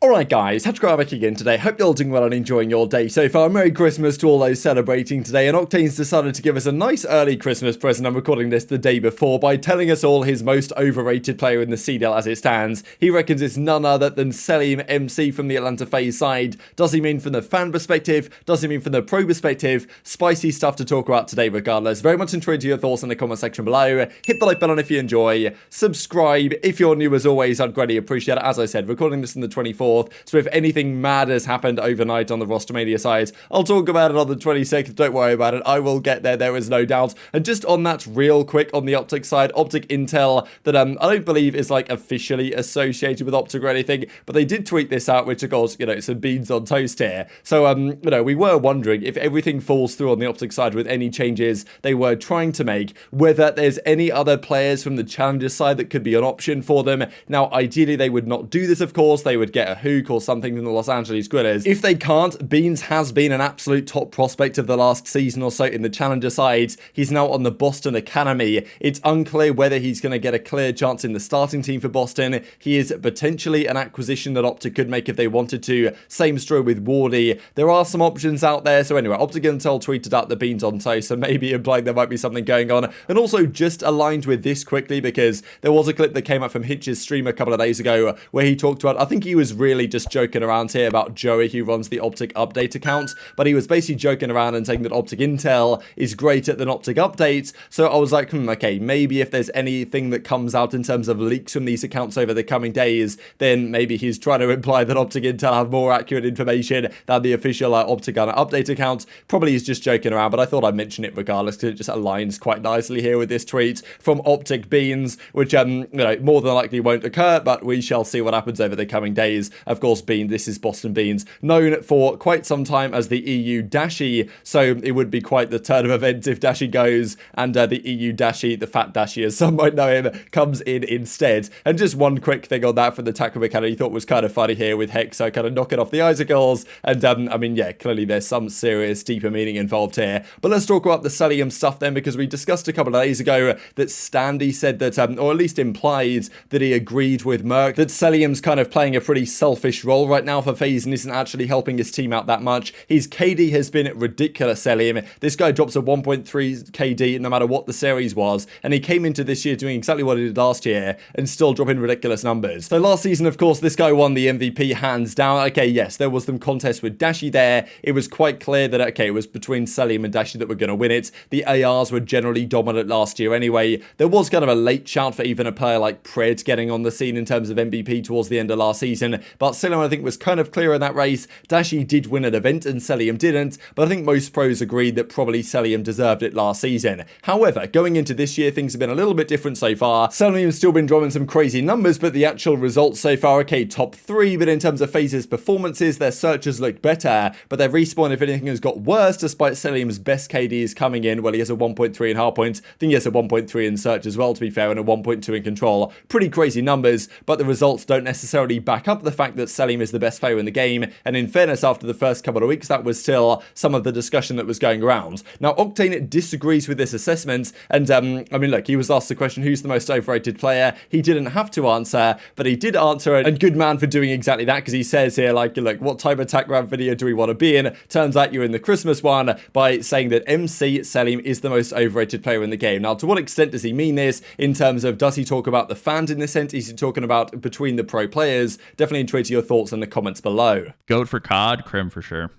Alright guys, TacticalRab back again today. Hope you're all doing well and enjoying your day so far. Merry Christmas to all those celebrating today, and Octane's decided to give us a nice early Christmas present. I'm recording this the day before by telling us all his most overrated player in the CDL as it stands. He reckons it's none other than Cellium MC from the Atlanta FaZe side. Does he mean from the fan perspective? Does he mean from the pro perspective? Spicy stuff to talk about today regardless. Very much intrigued to your thoughts in the comment section below. Hit the like button if you enjoy. Subscribe if you're new as always, I'd greatly appreciate it. As I said, recording this on the 24th. So if anything mad has happened overnight on the Rostermania side, I'll talk about it on the 26th. Don't worry about it. I will get there. There is no doubt. And just on that real quick on the OpTic side, OpTic intel that I don't believe is like officially associated with OpTic or anything, but they did tweet this out, which of course, you know, some beans on toast here. So, you know, we were wondering if everything falls through on the OpTic side with any changes they were trying to make, whether there's any other players from the challenger side that could be an option for them. Now, ideally, they would not do this, of course. They would get a Huke or something from the Los Angeles Guerrillas. If they can't, Beans has been an absolute top prospect of the last season or so in the challenger side. He's now on the Boston Academy. It's unclear whether he's going to get a clear chance in the starting team for Boston. He is potentially an acquisition that OpTic could make if they wanted to. Same story with Wardy. There are some options out there. So anyway, OpTic Intel tweeted out the Beans on toast, so maybe implying there might be something going on. And also just aligned with this quickly because there was a clip that came up from Hitch's stream a couple of days ago where he talked about, I think he was really just joking around here about Joey, who runs the OpTic update account, but he was basically joking around and saying that OpTic Intel is greater than OpTic updates. So I was like, okay, maybe if there's anything that comes out in terms of leaks from these accounts over the coming days, then maybe he's trying to imply that OpTic Intel have more accurate information than the official OpTic update account. Probably he's just joking around, but I thought I'd mention it regardless because it just aligns quite nicely here with this tweet from OpTic Beans, which you know, more than likely won't occur, but we shall see what happens over the coming days. Of course, this is Boston Beans, known for quite some time as the EU Dashy, so it would be quite the turn of events if Dashy goes and the EU Dashy, the fat Dashy as some might know him, comes in instead. And just one quick thing on that from the tackle mechanic, I thought was kind of funny here with Hicksy kind of knocking off the icicles, and I mean, yeah, clearly there's some serious deeper meaning involved here. But let's talk about the Cellium stuff then, because we discussed a couple of days ago that Standy said that, or at least implied that he agreed with Mack, that Cellium's kind of playing a pretty selfish role right now for FaZe and isn't actually helping his team out that much. His KD has been ridiculous, Cellium. This guy drops a 1.3 KD no matter what the series was, and he came into this year doing exactly what he did last year and still dropping ridiculous numbers. So last season, of course, this guy won the MVP hands down. Okay, yes, there was some contest with Dashy there. It was quite clear that, okay, it was between Cellium and Dashy that were going to win it. The ARs were generally dominant last year anyway. There was kind of a late shout for even a player like Pred getting on the scene in terms of MVP towards the end of last season, but Cellium, I think, was kind of clear in that race. Dashy did win an event and Cellium didn't, but I think most pros agreed that probably Cellium deserved it last season. However, going into this year, things have been a little bit different so far. Cellium's still been drawing some crazy numbers, but the actual results so far, okay, top 3, but in terms of FaZe's performances, their searches look better, but their respawn, if anything, has got worse, despite Cellium's best KDs coming in. Well, he has a 1.3 in hardpoint. I think he has a 1.3 in search as well, to be fair, and a 1.2 in control. Pretty crazy numbers, but the results don't necessarily back up the fact that Cellium is the best player in the game, and in fairness, after the first couple of weeks, that was still some of the discussion that was going around. Now, Octane disagrees with this assessment, and I mean, look, he was asked the question, who's the most overrated player? He didn't have to answer, but he did answer it, and good man for doing exactly that, because he says here, like, look, what type of TacticalRab video do we want to be in? Turns out you're in the Christmas one by saying that MC Cellium is the most overrated player in the game. Now, to what extent does he mean this in terms of, does he talk about the fans in this sense? Is he talking about between the pro players? Definitely intrigued your thoughts in the comments below. Goat for COD, Crim for sure.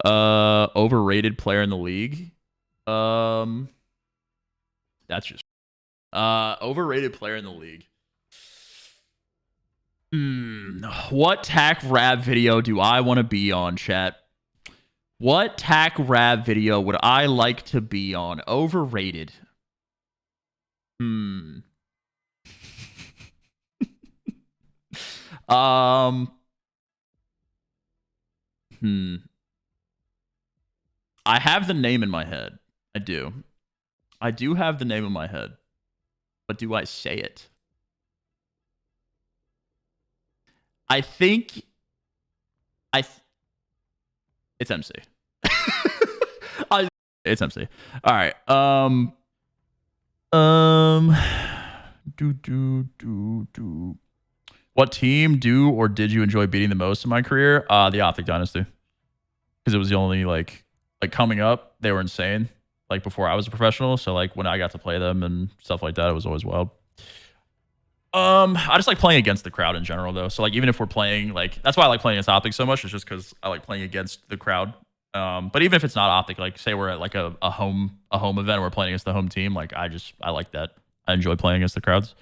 Overrated player in the league. That's just overrated player in the league. What TacticalRab video do I want to be on, chat? What TacticalRab video would I like to be on? Overrated. I have the name in my head. I do. I do have the name in my head. But do I say it? I think it's MC. It's MC. All right. What team do or did you enjoy beating the most in my career? The OpTic Dynasty. Because it was the only, like coming up, they were insane. Like, before I was a professional. So, like, when I got to play them and stuff like that, it was always wild. I just like playing against the crowd in general, though. So, like, even if we're playing, like, that's why I like playing against OpTic so much. It's just because I like playing against the crowd. But even if it's not OpTic, like, say we're at, like, a home event and we're playing against the home team, like, I like that. I enjoy playing against the crowds.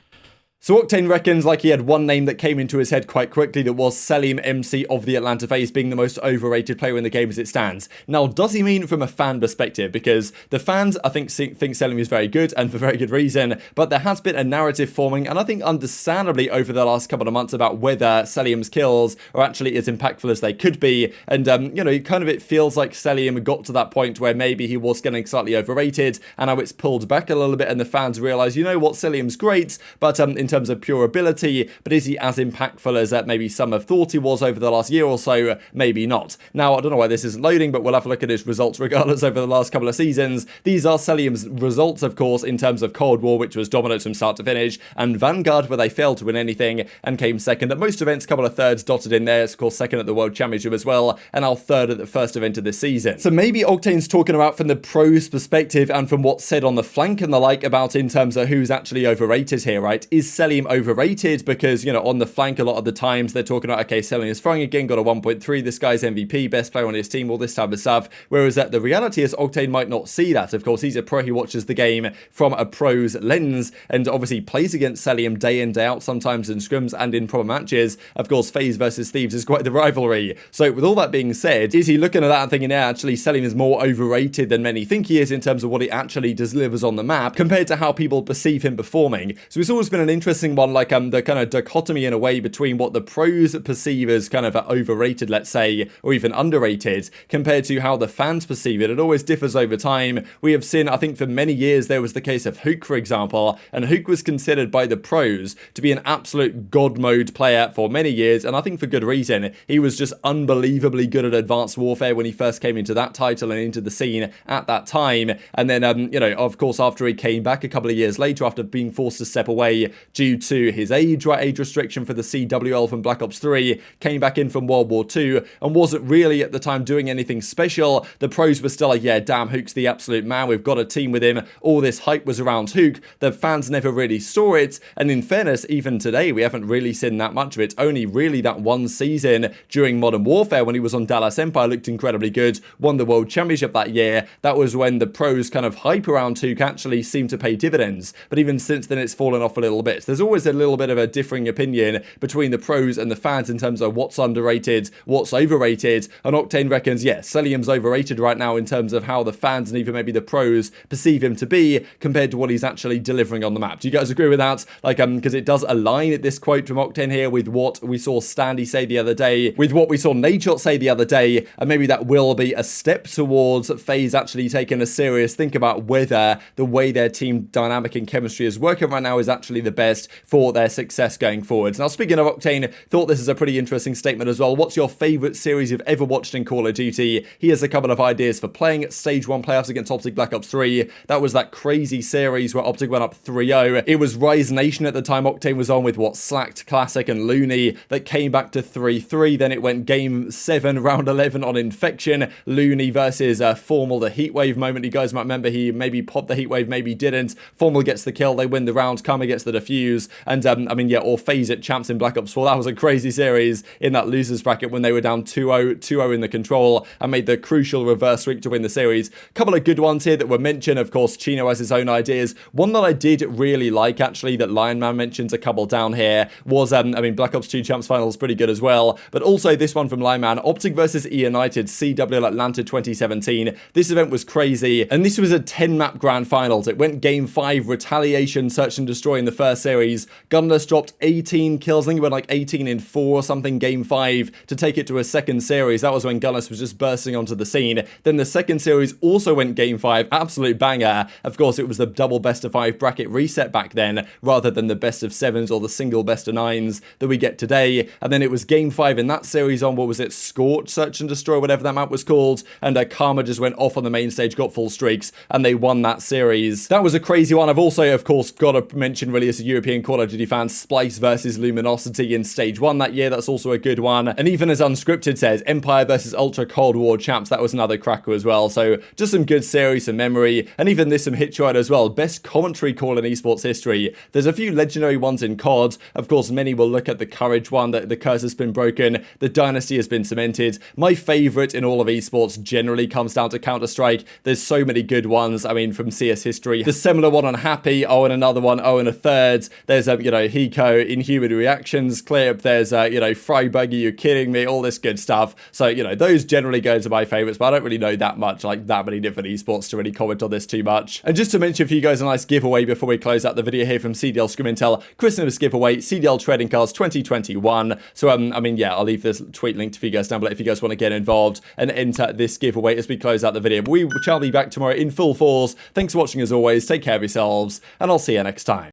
So Octane reckons like he had one name that came into his head quite quickly that was Cellium MC of the Atlanta FaZe being the most overrated player in the game as it stands. Now, does he mean from a fan perspective? Because the fans, I think Cellium is very good and for very good reason, but there has been a narrative forming, and I think understandably over the last couple of months about whether Cellium's kills are actually as impactful as they could be. And, you know, kind of it feels like Cellium got to that point where maybe he was getting slightly overrated, and now it's pulled back a little bit and the fans realize, you know what, Cellium's great, but in terms of pure ability, but is he as impactful as maybe some have thought he was over the last year or so? Maybe not. Now, I don't know why this isn't loading, but we'll have a look at his results regardless over the last couple of seasons. These are Cellium's results, of course, in terms of Cold War, which was dominant from start to finish, and Vanguard, where they failed to win anything and came second at most events, couple of thirds dotted in there. It's, of course, second at the World Championship as well, and our third at the first event of this season. So maybe Octane's talking about from the pros perspective and from what's said on the flank and the like about in terms of who's actually overrated here, right? Is Cellium overrated? Because, you know, on the flank a lot of the times they're talking about, okay, Cellium is throwing again, got a 1.3, this guy's MVP, best player on his team, all this type of stuff. Whereas the reality is Octane might not see that. Of course, he's a pro, he watches the game from a pro's lens and obviously plays against Cellium day in, day out, sometimes in scrims and in proper matches. Of course, FaZe versus Thieves is quite the rivalry. So with all that being said, is he looking at that and thinking, yeah, actually Cellium is more overrated than many think he is in terms of what he actually delivers on the map compared to how people perceive him performing? So it's always been an interesting one, like the kind of dichotomy in a way between what the pros perceive as kind of overrated, let's say, or even underrated, compared to how the fans perceive it. It always differs over time. We have seen, I think for many years, there was the case of Huke, for example, and Huke was considered by the pros to be an absolute god mode player for many years, and I think for good reason. He was just unbelievably good at Advanced Warfare when he first came into that title and into the scene at that time. And then, you know, of course, after he came back a couple of years later, after being forced to step away due to his age restriction for the CWL from Black Ops 3, came back in from World War II and wasn't really at the time doing anything special. The pros were still like, yeah, damn, Huke's the absolute man. We've got a team with him. All this hype was around Huke. The fans never really saw it. And in fairness, even today, we haven't really seen that much of it. Only really that one season during Modern Warfare when he was on Dallas Empire looked incredibly good. Won the World Championship that year. That was when the pros kind of hype around Huke actually seemed to pay dividends. But even since then, it's fallen off a little bit. There's always a little bit of a differing opinion between the pros and the fans in terms of what's underrated, what's overrated, and Octane reckons, yes, Cellium's overrated right now in terms of how the fans and even maybe the pros perceive him to be compared to what he's actually delivering on the map. Do you guys agree with that? Like, because it does align at this quote from Octane here with what we saw Standy say the other day, with what we saw Nadeshot say the other day, and maybe that will be a step towards FaZe actually taking a serious think about whether the way their team dynamic and chemistry is working right now is actually the best for their success going forwards. Now, speaking of Octane, thought this is a pretty interesting statement as well. What's your favourite series you've ever watched in Call of Duty? He has a couple of ideas for playing Stage 1 playoffs against OpTic Black Ops 3. That was that crazy series where OpTic went up 3-0. It was Rise Nation at the time Octane was on with what, Slacked, Classic and Looney that came back to 3-3. Then it went Game 7, Round 11 on Infection. Looney versus Formal, the Heatwave moment. You guys might remember he maybe popped the Heatwave, maybe didn't. Formal gets the kill, they win the round, Cammy gets the defuse. And, I mean, yeah, or FaZe at Champs in Black Ops 4. That was a crazy series in that losers bracket when they were down 2-0 in the control and made the crucial reverse sweep to win the series. Couple of good ones here that were mentioned. Of course, Chino has his own ideas. One that I did really like, actually, that Lionman mentions a couple down here was, I mean, Black Ops 2 Champs Final is pretty good as well. But also this one from Lionman, OpTic versus E United, CWL Atlanta 2017. This event was crazy. And this was a 10-map grand finals. It went Game 5, Retaliation, Search and Destroy in the first series. Gunless dropped 18 kills. I think it went like 18 in 4 or something Game 5 to take it to a second series. That was when Gunless was just bursting onto the scene. Then the second series also went Game 5. Absolute banger. Of course, it was the double best of 5 bracket reset back then, rather than the best of 7s or the single best of 9s that we get today. And then it was Game 5 in that series on, what was it, Scorch, Search and Destroy, whatever that map was called. And Karma just went off on the main stage, got full streaks, and they won that series. That was a crazy one. I've also, of course, got to mention really as a European Call of Duty fans, Splice versus Luminosity in Stage 1 that year. That's also a good one. And even as Unscripted says, Empire versus Ultra Cold War Champs, that was another cracker as well. So just some good series, some memory, and even this some hit ride as well. Best commentary call in esports history. There's a few legendary ones in COD. Of course, many will look at the Courage one, that the curse has been broken, the dynasty has been cemented. My favorite in all of esports generally comes down to Counter-Strike. There's so many good ones, I mean, from CS history. The similar one on Happy, oh, and another one, oh, and a third. There's, Hiko, Inhuman Reactions clip. There's, Frybuggy, you're kidding me, all this good stuff. So, those generally go to my favorites, but I don't really know that much, like that many different esports to really comment on this too much. And just to mention for you guys a nice giveaway before we close out the video here from CDL Scrim Intel, Christmas giveaway, CDL Trading Cards 2021. So, I'll leave this tweet linked for you guys down below if you guys want to get involved and enter this giveaway as we close out the video. But we shall be back tomorrow in full force. Thanks for watching as always. Take care of yourselves, and I'll see you next time.